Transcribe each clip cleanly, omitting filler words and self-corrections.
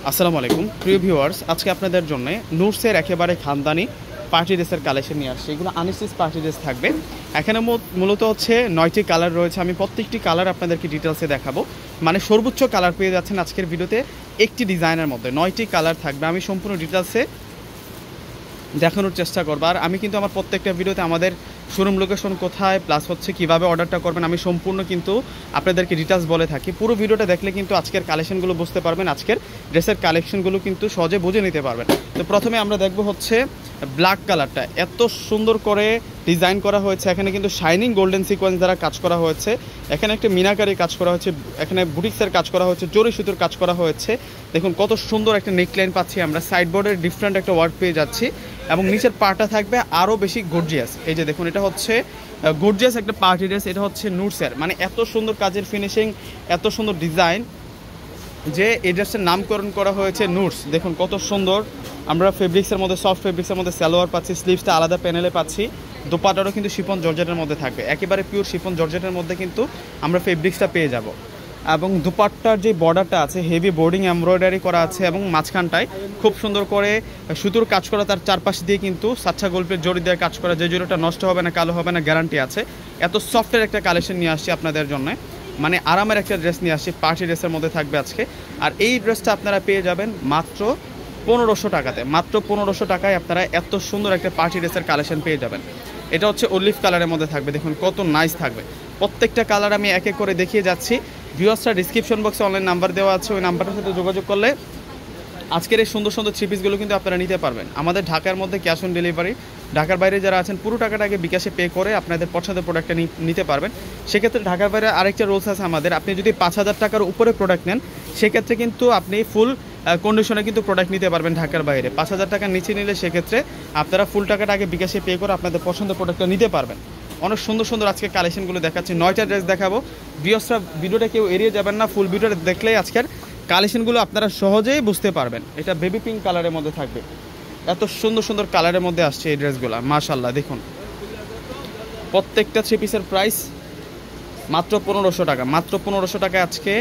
আসসালামু আলাইকুম প্রিয় ভিউয়ার্স, আজকে আপনাদের জন্য নুটসের একেবারে খানদানি পার্টি ড্রেসের কালেকশন নিয়ে আসছে। এগুলো আনস্টিচ পার্টি ড্রেস থাকবে। এখানে মূলত হচ্ছে 9টি কালার রয়েছে। আমি প্রত্যেকটি কালার আপনাদেরকে ডিটেলসে দেখাবো। মানে সর্বোচ্চ কালার পেয়ে যাচ্ছেন আজকের ভিডিওতে একটি ডিজাইনের মধ্যে 9টি কালার থাকবে। আমি সম্পূর্ণ ডিটেলসে দেখানোর চেষ্টা করবো। আর আমি কিন্তু আমার প্রত্যেকটা ভিডিওতে আমাদের শোরুম লোকেশন কোথায় প্লাস হচ্ছে কীভাবে অর্ডারটা করবেন আমি সম্পূর্ণ কিন্তু আপনাদেরকে ডিটেলস বলে থাকি। পুরো ভিডিওটা দেখলে কিন্তু আজকের কালেকশনগুলো বুঝতে পারবেন, আজকের ড্রেসের কালেকশনগুলো কিন্তু সহজে বুঝে নিতে পারবেন। তো প্রথমে আমরা দেখব হচ্ছে ব্ল্যাক কালারটা, এত সুন্দর করে ডিজাইন করা হয়েছে। এখানে কিন্তু শাইনিং গোল্ডেন সিকোয়েন্স দ্বারা কাজ করা হয়েছে। এখানে একটা মিনাকারি কাজ করা হয়েছে, এখানে বুটিক্সের কাজ করা হয়েছে, জরি সুতোর কাজ করা হয়েছে। দেখুন কত সুন্দর একটা নেকলাইন পাচ্ছি আমরা, সাইডবোর্ডের ডিফারেন্ট একটা ওয়ার্ক পেয়ে যাচ্ছি এবং নিচের পাটা থাকবে আরও বেশি গর্জিয়াস। এই যে দেখুন, এটা হচ্ছে গর্জিয়াস একটা পার্টি ড্রেস। এটা হচ্ছে নুটসের, মানে এত সুন্দর কাজের ফিনিশিং, এত সুন্দর ডিজাইন যে এই ড্রেসের নামকরণ করা হয়েছে নুটস। দেখুন কত সুন্দর। আমরা ফেব্রিক্সের মধ্যে, সফট ফেব্রিক্সের মধ্যে সালোয়ার পাচ্ছি, স্লিভসটা আলাদা প্যানেলে পাচ্ছি, দোপাটারও কিন্তু শিফন জর্জেটের মধ্যে থাকবে। একেবারে পিওর শিফন জর্জেটের মধ্যে কিন্তু আমরা ফেব্রিক্সটা পেয়ে যাব। এবং দুপাট্টার যে বর্ডারটা আছে হেভি বোর্ডিং এমব্রয়ডারি করা আছে এবং মাঝখানটায় খুব সুন্দর করে সুতোর কাজ করা, তার চারপাশ দিয়ে কিন্তু সাচ্চা গল্পের জড়ি দিয়ে কাজ করা, যে জড়িটা নষ্ট হবে না, কালো হবে না, গ্যারান্টি আছে। এত সফটের একটা কালেকশন নিয়ে আসছি আপনাদের জন্য, মানে আরামের একটা ড্রেস নিয়ে আসছি, পার্টি ড্রেসের মধ্যে থাকবে আজকে। আর এই ড্রেসটা আপনারা পেয়ে যাবেন মাত্র 1500 টাকাতে। মাত্র 1500 টাকায় আপনারা এত সুন্দর একটা পার্টি ড্রেসের কালেকশন পেয়ে যাবেন। এটা হচ্ছে অলিভ কালারের মধ্যে থাকবে। দেখুন কত নাইস থাকবে। প্রত্যেকটা কালার আমি এক এক করে দেখিয়ে যাচ্ছি। ভিউয়ার্সরা ডিসক্রিপশন বক্সে অনলাইন নাম্বার দেওয়া আছে, ওই নাম্বারটার সাথে যোগাযোগ করলে আজকের এই সুন্দর সুন্দর থ্রি পিসগুলো কিন্তু আপনারা নিতে পারবেন। আমাদের ঢাকার মধ্যে ক্যাশ অন ডেলিভারি, ঢাকার বাইরে যারা আছেন পুরো টাকাটা আগে বিকাশে পে করে আপনাদের পছন্দের প্রোডাক্টটা নিতে পারবেন। সেক্ষেত্রে ঢাকার বাইরে আরেকটা রুলস আছে আমাদের, আপনি যদি 5000 টাকার উপরে প্রোডাক্ট নেন সেক্ষেত্রে কিন্তু আপনি ফুল কন্ডিশনে কিন্তু প্রোডাক্ট নিতে পারবেন ঢাকার বাইরে। 5000 টাকার নিচে নিলে সেক্ষেত্রে আপনারা ফুল টাকাটা আগে বিকাশে পে করে আপনাদের পছন্দের প্রোডাক্টটা নিতে পারবেন। অনেক সুন্দর সুন্দর আজকে কালেকশনগুলো দেখাচ্ছি। 9টা ড্রেস দেখাবো। ভিউয়ার্সরা ভিডিওটা কেউ এড়িয়ে যাবেন না, ফুল ভিডিওটা দেখলেই আজকের কালেকশনগুলো আপনারা সহজেই বুঝতে পারবেন। এটা বেবি পিঙ্ক কালারের মধ্যে থাকবে। এত সুন্দর সুন্দর কালারের মধ্যে আসছে এই ড্রেসগুলো, মাশাআল্লাহ। দেখুন প্রত্যেকটা থ্রি পিসের প্রাইস মাত্র 1500 টাকা। মাত্র 1500 টাকায় আজকে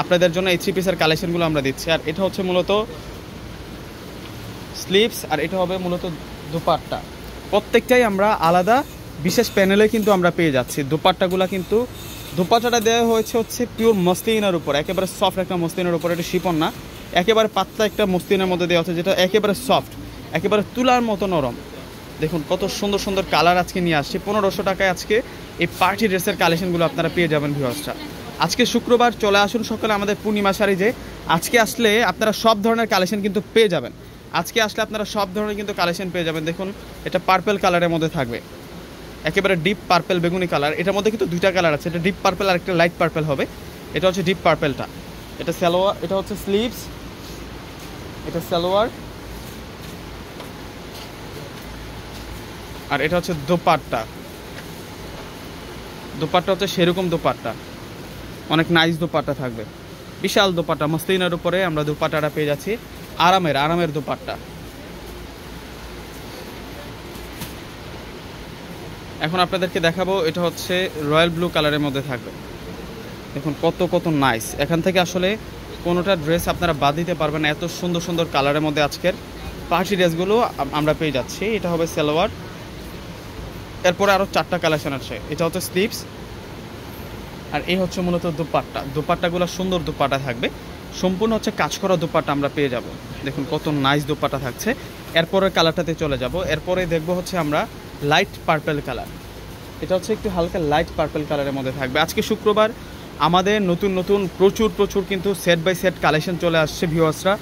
আপনাদের জন্য এই থ্রি পিসের কালেকশনগুলো আমরা দিচ্ছি। আর এটা হচ্ছে মূলত স্লিভস, আর এটা হবে মূলত দুপাট্টা। প্রত্যেকটাই আমরা আলাদা বিশেষ প্যানেলে কিন্তু আমরা পেয়ে যাচ্ছি। দুপাট্টাগুলো কিন্তু দুপাট্টাটা দেওয়া হয়েছে হচ্ছে পিওর মসলিনের উপর, একেবারে সফট একটা মসলিনের উপর। এটা শিপন না, একেবারে পাতলা একটা মসলিনের মধ্যে দেওয়া হচ্ছে, যেটা একেবারে সফট, একেবারে তুলার মতো নরম। দেখুন কত সুন্দর সুন্দর কালার আজকে নিয়ে আসছি। 1500 টাকায় আজকে এই পার্টি ড্রেসের কালেকশনগুলো আপনারা পেয়ে যাবেন। ভিউয়ার্সরা আজকে শুক্রবার, চলে আসুন সকালে আমাদের পূর্ণিমা শাড়ি। যে আজকে আসলে আপনারা সব ধরনের কালেকশন কিন্তু পেয়ে যাবেন। আজকে আসলে আপনারা সব ধরনের কিন্তু কালেকশন পেয়ে যাবেন। দেখুন এটা পার্পল কালারের মধ্যে থাকবে, একেবারে ডিপ পার্পল বেগুনি কালার। এটার মধ্যে কিন্তু দুইটা কালার আছে, এটা ডিপ পার্পল আর একটা লাইট পার্পল হবে। এটা হচ্ছে ডিপ পার্পলটা, এটা সালোয়ার, এটা হচ্ছে স্লিভস, এটা সালোয়ার, আর এটা হচ্ছে দোপাট্টা। দোপাট্টা হচ্ছে সেরকম দোপাট্টা, অনেক নাইস দোপাট্টা থাকবে, বিশাল দোপাট্টা মসলিনের উপরে আমরা দোপাট্টাটা পেয়ে যাচ্ছি। আরামের দোপাট্টা। এখন আপনাদেরকে দেখাবো, এটা হচ্ছে রয়্যাল ব্লু কালারের মধ্যে থাকবে। দেখুন কত নাইস। এখান থেকে আসলে কোনোটা ড্রেস আপনারা বাদ দিতে পারবেন না, এত সুন্দর সুন্দর কালারের মধ্যে আজকের পার্টি ড্রেসগুলো আমরা পেয়ে যাচ্ছি। এটা হবে সালোয়ার, এরপরে আরও 4টা কালেকশন আছে। এটা হচ্ছে স্লিভস, আর এই হচ্ছে মূলত দুপাট্টা। দুপাট্টাগুলো সুন্দর দুপাট্টা থাকবে, সম্পূর্ণ হচ্ছে কাজ করা দুপাট্টা আমরা পেয়ে যাব। দেখুন কত নাইস দুপাট্টা থাকছে। এরপরের কালারটাতে চলে যাব। এরপরে দেখবো হচ্ছে আমরা লাইট পার্পল কালার। এটা হচ্ছে একটু হালকা লাইট পার্পল কালারের মধ্যে থাকবে। আজকে শুক্রবার, আমাদের নতুন প্রচুর কিন্তু সেট বাই সেট কালেকশন চলে আসছে। ভিউয়ার্সরা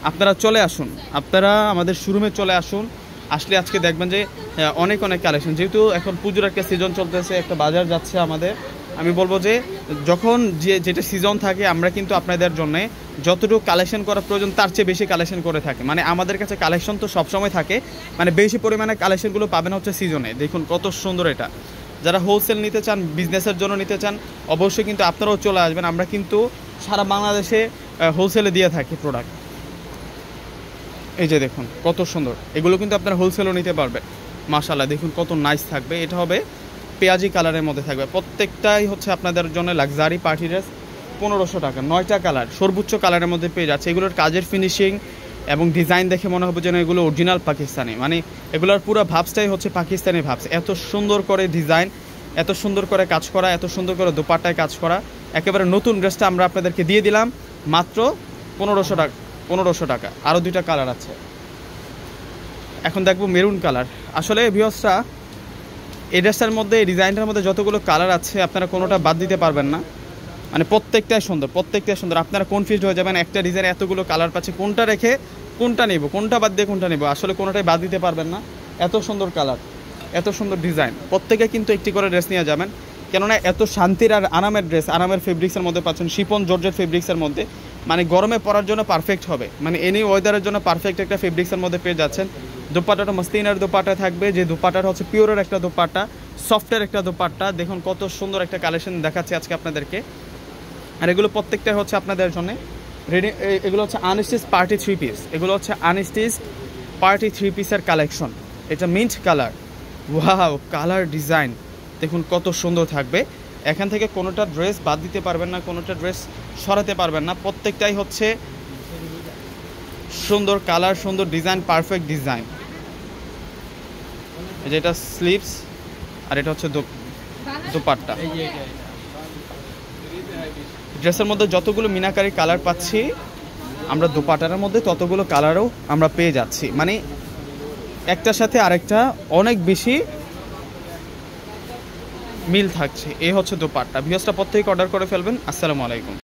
আপনারা চলে আসুন, আপনারা আমাদের শোরুমে চলে আসুন। আসলে আজকে দেখবেন যে অনেক কালেকশন, যেহেতু এখন পুজোর একটা সিজন চলতেছে, একটা বাজার যাচ্ছে আমাদের। আমি বলবো যে যখন যেটা সিজন থাকে আমরা কিন্তু আপনাদের জন্য যতটুকু কালেকশন করা প্রয়োজন তার চেয়ে বেশি কালেকশন করে থাকি। মানে আমাদের কাছে কালেকশন তো সবসময় থাকে, মানে বেশি পরিমাণে কালেকশনগুলো পাবেন হচ্ছে সিজনে। দেখুন কত সুন্দর এটা। যারা হোলসেল নিতে চান, বিজনেসের জন্য নিতে চান, অবশ্যই কিন্তু আপনারাও চলে আসবেন। আমরা কিন্তু সারা বাংলাদেশে হোলসেলে দিয়ে থাকি প্রোডাক্ট। এই যে দেখুন কত সুন্দর, এগুলো কিন্তু আপনারা হোলসেলও নিতে পারবেন। মাশাআল্লাহ দেখুন কত নাইস থাকবে। এটা হবে পেঁয়াজি কালারের মধ্যে থাকবে। প্রত্যেকটাই হচ্ছে আপনাদের জন্য লাক্সারি পার্টি ড্রেস। 1500 টাকা। 9টা কালার, সর্বোচ্চ কালারের মধ্যে পেয়ে যাচ্ছে। এগুলোর কাজের ফিনিশিং এবং ডিজাইন দেখে মনে হবে যেন এগুলো অরিজিনাল পাকিস্তানি, মানে এগুলোর পুরো ভাবসটাই হচ্ছে পাকিস্তানি ভাবস। এত সুন্দর করে ডিজাইন, এত সুন্দর করে কাজ করা, এত সুন্দর করে দোপাট্টায় কাজ করা। একেবারে নতুন ড্রেসটা আমরা আপনাদেরকে দিয়ে দিলাম মাত্র 1500 টাকা। 1500 টাকা। আরও 2টা কালার আছে। এখন দেখবো মেরুন কালার। আসলে ভিউয়ার্সরা, এই ড্রেসটার মধ্যে, এই ডিজাইনটার মধ্যে যতগুলো কালার আছে আপনারা কোনোটা বাদ দিতে পারবেন না, মানে প্রত্যেকটাই সুন্দর, প্রত্যেকটাই সুন্দর। আপনারা কনফিউজড হয়ে যাবেন, একটা ডিজাইনে এতগুলো কালার পাচ্ছে, কোনটা রেখে কোনটা নেব, কোনটা বাদ দিয়ে কোনটা নেব। আসলে কোনোটাই বাদ দিতে পারবেন না। এত সুন্দর কালার, এত সুন্দর ডিজাইন, প্রত্যেকে কিন্তু একটি করে ড্রেস নিয়ে যাবেন, কেননা এত শান্তির আর আরামের ড্রেস, আরামের ফেব্রিক্সের মধ্যে পাচ্ছেন, শিপন জর্জেট ফেব্রিক্সের মধ্যে, মানে গরমে পরার জন্য পারফেক্ট হবে, মানে এনি ওয়েদারের জন্য পারফেক্ট একটা ফেব্রিক্সের মধ্যে পেয়ে যাচ্ছেন। দোপাট্টাটা মসলিনের দোপাট্টা থাকবে, যে দোপাট্টাটা হচ্ছে পিওরের একটা দোপাট্টা, সফটের একটা দোপাট্টা। দেখুন কত সুন্দর একটা কালেকশন দেখাচ্ছি আজকে আপনাদেরকে। আর এগুলো প্রত্যেকটাই হচ্ছে আপনাদের জন্য রেডি। এগুলো হচ্ছে আনস্টিচ পার্টি 3 পিস, এগুলো হচ্ছে আনস্টিচ পার্টি 3 পিসের কালেকশন। এটা mint colour, wow colour design দেখুন কত সুন্দর থাকবে। এখান থেকে কোনোটা ড্রেস বাদ দিতে পারবেন না, কোনোটা ড্রেস সরাতে পারবেন না, প্রত্যেকটাই হচ্ছে সুন্দর কালার, সুন্দর ডিজাইন, পারফেক্ট ডিজাইন। যেটা স্লিভস আর এটা হচ্ছে দোপাট্টা। ড্রেসের মধ্যে যতগুলো মিনাকারি কালার পাচ্ছি আমরা, দোপাট্টার মধ্যে ততগুলো কালারও আমরা পেয়ে যাচ্ছি, মানে একটার সাথে আরেকটা অনেক বেশি মিল থাকছে। এই হচ্ছে দোপাট্টা। ভিউয়ার্সরা প্রত্যেকে অর্ডার করে ফেলবেন। আসসালামু আলাইকুম।